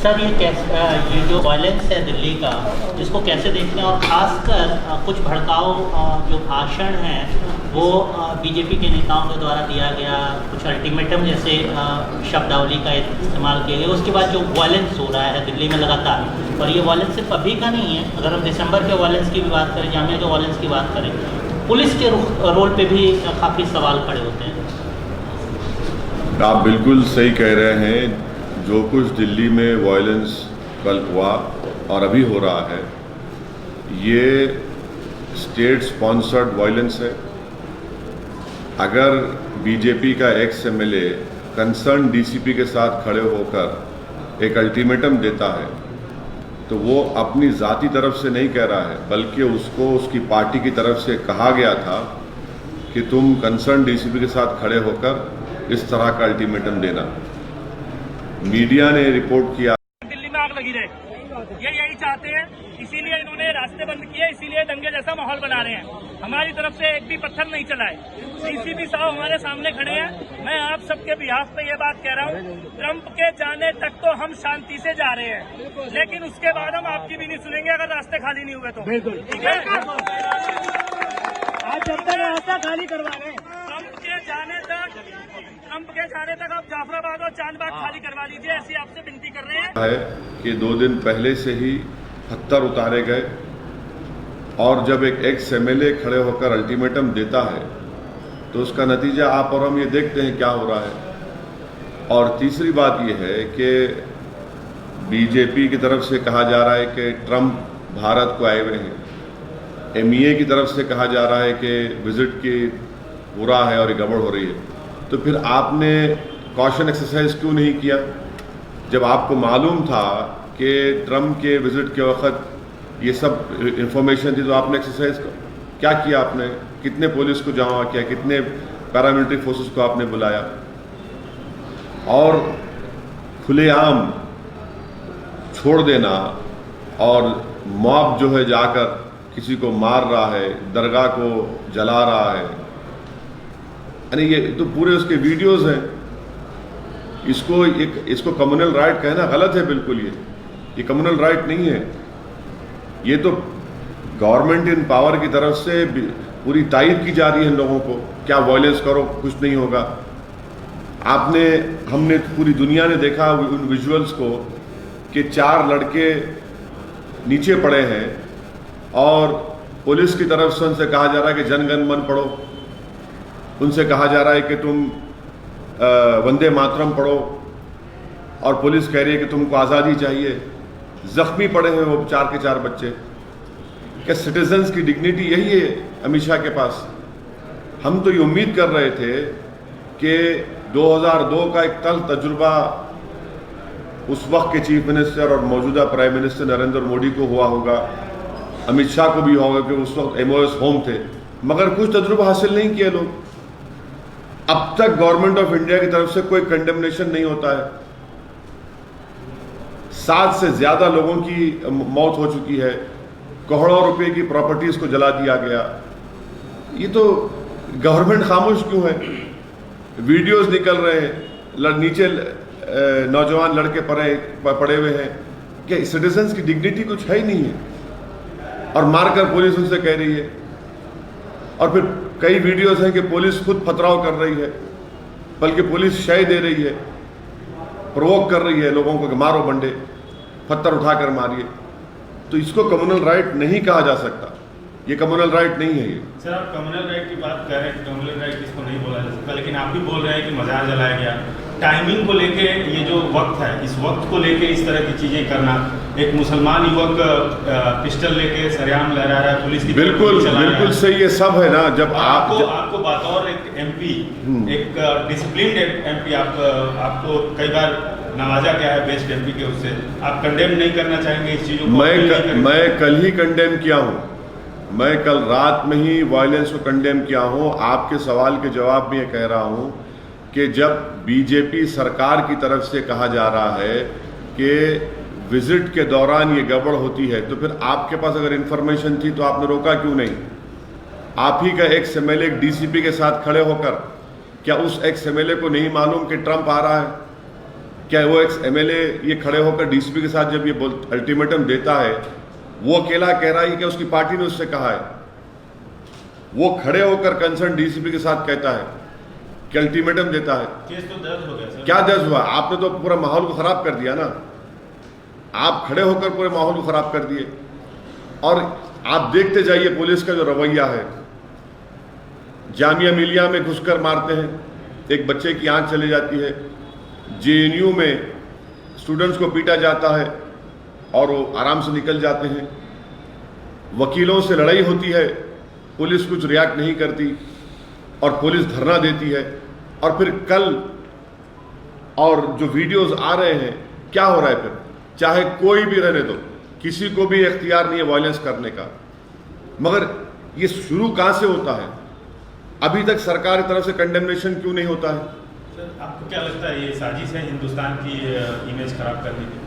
Sir ये जो violence है दिल्ली का, इसको कैसे देखते हैं? और खासकर कुछ भड़काऊ जो भाषण हैं वो बीजेपी के नेताओं के द्वारा दिया गया, कुछ अल्टीमेटम जैसे शब्दावली का इस्तेमाल किया गया, उसके बाद जो वायलेंस हो रहा है दिल्ली में लगातार, और ये वायलेंस सिर्फ अभी का नहीं है। अगर हम दिसंबर के वायलेंस की भी बात करें, जामिया के वायलेंस की बात करें, पुलिस के रोल पे भी काफ़ी सवाल खड़े होते हैं। आप बिल्कुल सही कह रहे हैं। जो कुछ दिल्ली में वायलेंस कल हुआ और अभी हो रहा है, ये स्टेट स्पॉन्सर्ड वायलेंस है। अगर बीजेपी का एक्स एमएलए कंसर्न डीसीपी के साथ खड़े होकर एक अल्टीमेटम देता है, तो वो अपनी ज़ाती तरफ से नहीं कह रहा है, बल्कि उसको उसकी पार्टी की तरफ से कहा गया था कि तुम कंसर्न डीसीपी के साथ खड़े होकर इस तरह का अल्टीमेटम देना। मीडिया ने रिपोर्ट किया दिल्ली में आग लगी रहे, ये यही चाहते हैं, इसीलिए इन्होंने रास्ते बंद किए, इसीलिए दंगे जैसा माहौल बना रहे हैं। हमारी तरफ से एक भी पत्थर नहीं चलाए। डीसीपी साहब हमारे सामने खड़े हैं। मैं आप सबके बिहाफ पे ये बात कह रहा हूँ, ट्रंप के जाने तक तो हम शांति से जा रहे हैं, लेकिन उसके बाद हम आपकी भी नहीं सुनेंगे अगर रास्ते खाली नहीं हुए तो। बिल्कुल ठीक है, आज जब तक रास्ता खाली करवा रहे हैं, ट्रंप के जाने तक आप जाफराबाद और चांदबाग खाली करवा लीजिए, ऐसी आपसे विनती कर रहे हैं। है कि 2 दिन पहले से ही पत्थर उतारे गए, और जब एक एक्स एमएलए खड़े होकर अल्टीमेटम देता है तो उसका नतीजा आप और हम ये देखते हैं क्या हो रहा है। और तीसरी बात यह है कि बीजेपी की तरफ से कहा जा रहा है कि ट्रंप भारत को आए हुए हैं, एमईए की तरफ से कहा जा रहा है कि विजिट की बुरा है और ये गड़बड़ हो रही है। तो फिर आपने कॉशन एक्सरसाइज क्यों नहीं किया? जब आपको मालूम था कि ट्रंप के विजिट के वक्त ये सब इंफॉर्मेशन थी, तो आपने एक्सरसाइज क्या किया? आपने कितने पुलिस को जमा किया, कितने पैरामिलिट्री फोर्सेस को आपने बुलाया? और खुलेआम छोड़ देना और मॉब जो है जाकर किसी को मार रहा है, दरगाह को जला रहा है, यानी ये तो पूरे उसके वीडियोस हैं। इसको कम्युनल राइट कहना गलत है बिल्कुल। ये कम्युनल राइट नहीं है। ये तो गवर्नमेंट इन पावर की तरफ से पूरी तायद की जा रही है लोगों को, क्या वायलेंस करो कुछ नहीं होगा। हमने पूरी दुनिया ने देखा उन विजुअल्स को कि 4 लड़के नीचे पड़े हैं और पुलिस की तरफ से उनसे कहा जा रहा है कि जन गण मन पढ़ो, उनसे कहा जा रहा है कि तुम वंदे मातरम पढ़ो, और पुलिस कह रही है कि तुमको आज़ादी चाहिए। जख्मी पड़े हैं वो 4 के 4 बच्चे। क्या सिटीजन्स की डिग्निटी यही है अमित शाह के पास? हम तो ये उम्मीद कर रहे थे कि 2002 का एक तल तजुर्बा उस वक्त के चीफ मिनिस्टर और मौजूदा प्राइम मिनिस्टर नरेंद्र मोदी को हुआ होगा, अमित शाह को भी होगा कि उस वक्त एमओएस होम थे, मगर कुछ तजुर्बा हासिल नहीं किया लोग। अब तक गवर्नमेंट ऑफ इंडिया की तरफ से कोई कंडेमनेशन नहीं होता है। 7 से ज्यादा लोगों की मौत हो चुकी है, करोड़ों रुपए की प्रॉपर्टीज को जला दिया गया। ये तो गवर्नमेंट खामोश क्यों है? वीडियोस निकल रहे हैं, नीचे नौजवान लड़के पड़े हुए हैं। क्या सिटीजन्स की डिग्निटी कुछ है ही नहीं है? और मारकर पुलिस उनसे कह रही है। और फिर कई वीडियोस हैं कि पुलिस खुद पथराव कर रही है, बल्कि पुलिस शय दे रही है, प्रोवोक कर रही है लोगों को कि मारो बंडे, पत्थर उठाकर मारिए। तो इसको कम्युनल राइट नहीं कहा जा सकता। ये कम्युनल राइट नहीं है। ये सर, आप कम्युनल राइट की बात कर रहे हैं, कम्युनल राइट इसको नहीं बोला जा सकता, लेकिन आप भी बोल रहे हैं कि मजार जलाया गया। टाइमिंग को लेके ये जो वक्त है, इस वक्त को लेके इस तरह की चीजें करना, एक मुसलमान युवक पिस्टल लेके सरेआम लहरा रहा है, पुलिस की बिल्कुल सही, ये सब है ना। जब आपको बतौर एक एमपी, एक डिसिप्लिन्ड एमपी, आपको कई बार नवाजा गया है बेस्ट एमपी के, उससे आप कंडेम नहीं करना चाहेंगे इस चीजों को? मैं कल ही कंडेम किया हूँ। मैं कल रात में ही वायलेंस को कंडेम किया हूँ। आपके सवाल के जवाब में ये कह रहा हूँ कि जब बीजेपी सरकार की तरफ से कहा जा रहा है कि विजिट के दौरान ये गड़बड़ होती है, तो फिर आपके पास अगर इंफॉर्मेशन थी तो आपने रोका क्यों नहीं? आप ही का एक्स एमएलए डीसीपी के साथ खड़े होकर, क्या उस एक्स एमएलए को नहीं मालूम कि ट्रंप आ रहा है? क्या वो एक्स एमएलए ये खड़े होकर डीसीपी के साथ जब ये अल्टीमेटम देता है, वो अकेला कह रहा है कि उसकी पार्टी ने उससे कहा है? वो खड़े होकर कंसर्न डीसीपी के साथ कहता है कि अल्टीमेटम देता है। केस तो दर्ज हो गया सर। क्या दर्ज हुआ? आपने तो पूरा माहौल को खराब कर दिया ना। आप खड़े होकर पूरे माहौल को खराब कर दिए। और आप देखते जाइए पुलिस का जो रवैया है, जामिया मिलिया में घुसकर मारते हैं, एक बच्चे की आंख चली जाती है, जेएनयू में स्टूडेंट्स को पीटा जाता है और वो आराम से निकल जाते हैं। वकीलों से लड़ाई होती है, पुलिस कुछ रिएक्ट नहीं करती और पुलिस धरना देती है। और फिर कल और जो वीडियोस आ रहे हैं, क्या हो रहा है फिर? चाहे कोई भी रहने दो, किसी को भी इख्तियार नहीं है वायलेंस करने का, मगर ये शुरू कहां से होता है? अभी तक सरकार की तरफ से कंडेमनेशन क्यों नहीं होता है? सर आपको क्या लगता है ये साजिश है हिंदुस्तान की इमेज खराब करने की?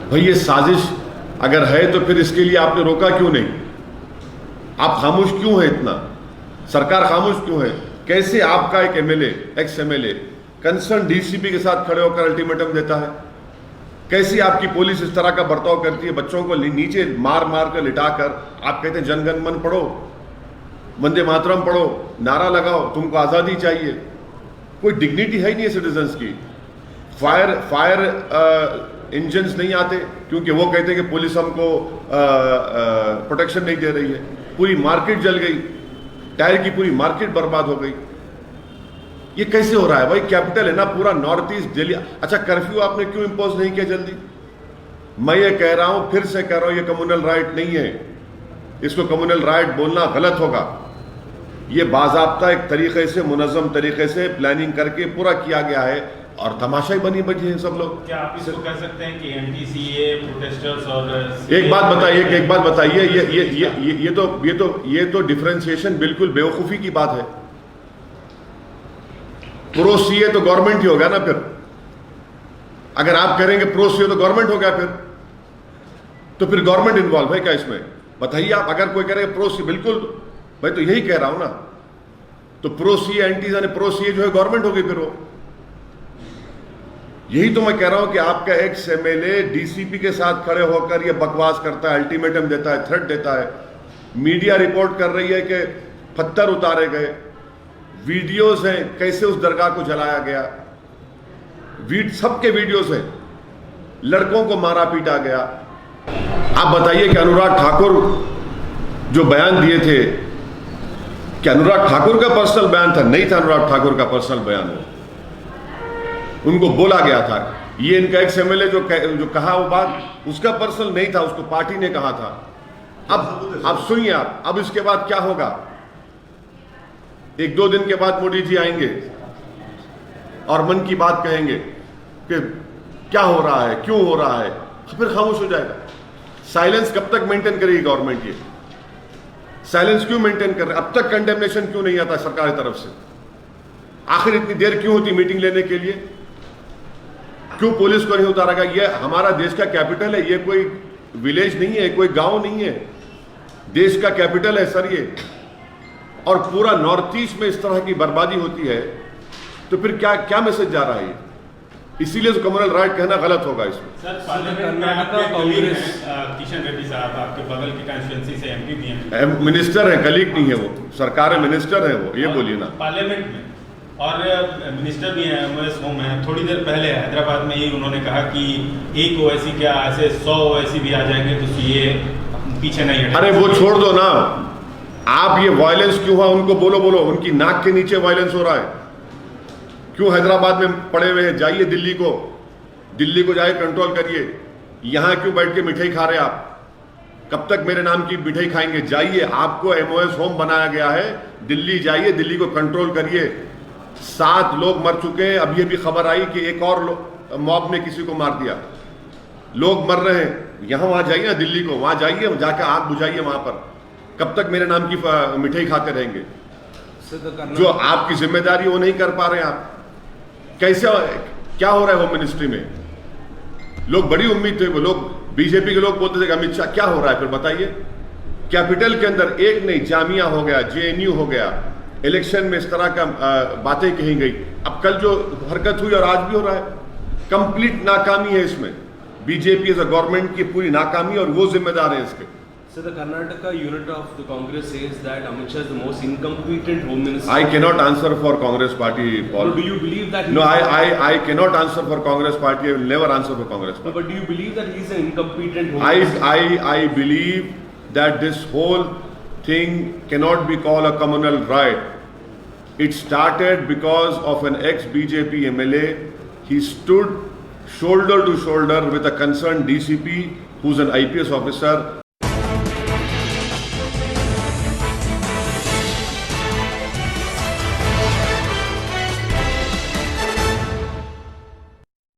भाई ये साजिश अगर है तो फिर इसके लिए आपने रोका क्यों नहीं? आप खामोश क्यों है इतना? सरकार खामोश क्यों है? कैसे आपका एक MLA, ex MLA concern DCP के साथ खड़े होकर अल्टीमेटम देता है? कैसी आपकी पुलिस इस तरह का बर्ताव करती है? बच्चों को नीचे मार मार कर लिटाकर आप कहते हैं जनगण मन पढ़ो, वंदे मातरम पढ़ो, नारा लगाओ, तुमको आज़ादी चाहिए। कोई डिग्निटी है ही नहीं है सिटीजन्स की। फायर इंजन्स नहीं आते क्योंकि वो कहते हैं कि पुलिस हमको प्रोटेक्शन नहीं दे रही है। पूरी मार्केट जल गई, टायर की पूरी मार्केट बर्बाद हो गई। ये कैसे हो रहा है भाई? कैपिटल है ना पूरा नॉर्थ ईस्ट दिल्ली। अच्छा, कर्फ्यू आपने क्यों इंपोज नहीं किया जल्दी? मैं ये कह रहा हूं, फिर से कह रहा हूं, ये कम्युनल राइट नहीं है। इसको कम्युनल राइट बोलना गलत होगा। ये बाज़ाब्ता एक तरीके से, मुनज़्ज़म तरीके से प्लानिंग करके पूरा किया गया है और तमाशा ही बनी बजे हैं सब लोग। क्या आप इसको कह सकते हैं कि एंटी-सीए प्रोटेस्टर्स और एक बात बताइए, एक बात बताइए, ये तो डिफरेंशिएशन बिल्कुल बेवकूफ़ी की बात है। प्रो सीए तो गवर्नमेंट ही हो गया ना फिर। अगर आप करेंगे प्रो सीए तो गवर्नमेंट हो गया, फिर तो गवर्नमेंट इन्वॉल्व है क्या इसमें? बताइए आप। अगर कोई कह प्रो सी, बिल्कुल मैं तो यही कह रहा हूं ना। तो प्रो सीए एंटी यानी प्रो सीए जो है गवर्नमेंट हो गई फिर वो। यही तो मैं कह रहा हूं कि आपका एक्स एमएलए डीसीपी के साथ खड़े होकर ये बकवास करता है, अल्टीमेटम देता है, थ्रेट देता है। मीडिया रिपोर्ट कर रही है कि पत्थर उतारे गए, वीडियोस हैं कैसे उस दरगाह को जलाया गया, सबके वीडियोस हैं, लड़कों को मारा पीटा गया। आप बताइए कि अनुराग ठाकुर जो बयान दिए थे, क्या अनुराग ठाकुर का पर्सनल बयान था? नहीं था अनुराग ठाकुर का पर्सनल बयान हो। उनको बोला गया था। ये इनका एक्स एमएलए जो कहा वो बात उसका पर्सनल नहीं था, उसको पार्टी ने कहा था। अब सुनिए आप, अब इसके बाद क्या होगा? एक दो दिन के बाद मोदी जी आएंगे और मन की बात कहेंगे कि क्या हो रहा है, क्यों हो रहा है, फिर खामोश हो जाएगा। साइलेंस कब तक मेंटेन करेगी गवर्नमेंट? ये साइलेंस क्यों मेंटेन कर रहे? अब तक कंडेमनेशन क्यों नहीं आता सरकार की तरफ से? आखिर इतनी देर क्यों होती मीटिंग लेने के लिए? क्यों पुलिस को नहीं उतारा गया? ये हमारा देश का कैपिटल है, ये कोई विलेज नहीं है, कोई गांव नहीं है, देश का कैपिटल है सर ये। और पूरा नॉर्थ ईस्ट में इस तरह की बर्बादी होती है तो फिर क्या क्या मैसेज जा रहा है? इसीलिए तो कम्युनल राइट कहना गलत होगा इसमें। सर पार्लियामेंट में आपके कांग्रेस किशन रेड्डी साहब आपके बगल की कंस्टिट्यूएंसी से एमपी भी हैं, मिनिस्टर है, कलीग नहीं है वो, सरकार है, मिनिस्टर है वो, ये बोलिए ना। पार्लियामेंट में और मिनिस्टर भी हैं, एमओएस होम है। थोड़ी देर पहले हैदराबाद में ही उन्होंने कहा कि एक ओवैसी क्या ऐसे 100 ओवैसी भी आ जाएंगे तो सीए पीछे नहीं हटेगा। अरे वो छोड़ दो ना, आप ये वायलेंस क्यों हुआ उनको बोलो। उनकी नाक के नीचे वायलेंस हो रहा है। क्यों हैदराबाद में पड़े हुए हैं? जाइए दिल्ली को जाइए, कंट्रोल करिए। यहां क्यों बैठ के मिठाई खा रहे हैं आप? कब तक मेरे नाम की मिठाई खाएंगे? जाइए, आपको एमओएस होम बनाया गया है, दिल्ली जाइए, दिल्ली को कंट्रोल करिए। 7 लोग मर चुके हैं। अभी अभी खबर आई कि एक और मॉब ने किसी को मार दिया। लोग मर रहे हैं। वहां जाइए ना दिल्ली को, वहां जाइए, जाकर आग बुझाइए वहां पर। कब तक मेरे नाम की मिठाई खाते रहेंगे? जो आपकी जिम्मेदारी वो नहीं कर पा रहे हैं आप। कैसे, क्या हो रहा है होम मिनिस्ट्री में? लोग बड़ी उम्मीद थे, वो लोग बीजेपी के लोग बोलते थे कि अमित शाह, क्या हो रहा है फिर बताइए? कैपिटल के अंदर एक नहीं, जामिया हो गया, जेएनयू हो गया, इलेक्शन में इस तरह का बातें कही गई। अब कल जो हरकत हुई और आज भी हो रहा है, कंप्लीट नाकामी है इसमें। बीजेपी एज अ गवर्नमेंट की पूरी नाकामी और वो जिम्मेदार है इसके। So the Karnataka unit of the Congress says that Amit Shah is the most incompetent home minister. I cannot answer for Congress party, Paul. No, do you believe that? No, I cannot answer for Congress party. I will never answer for Congress No, party. but do you believe that he is an incompetent home minister? I believe that this whole thing cannot be called a communal riot. It started because of an ex-BJP MLA. He stood shoulder to shoulder with a concerned DCP who's an IPS officer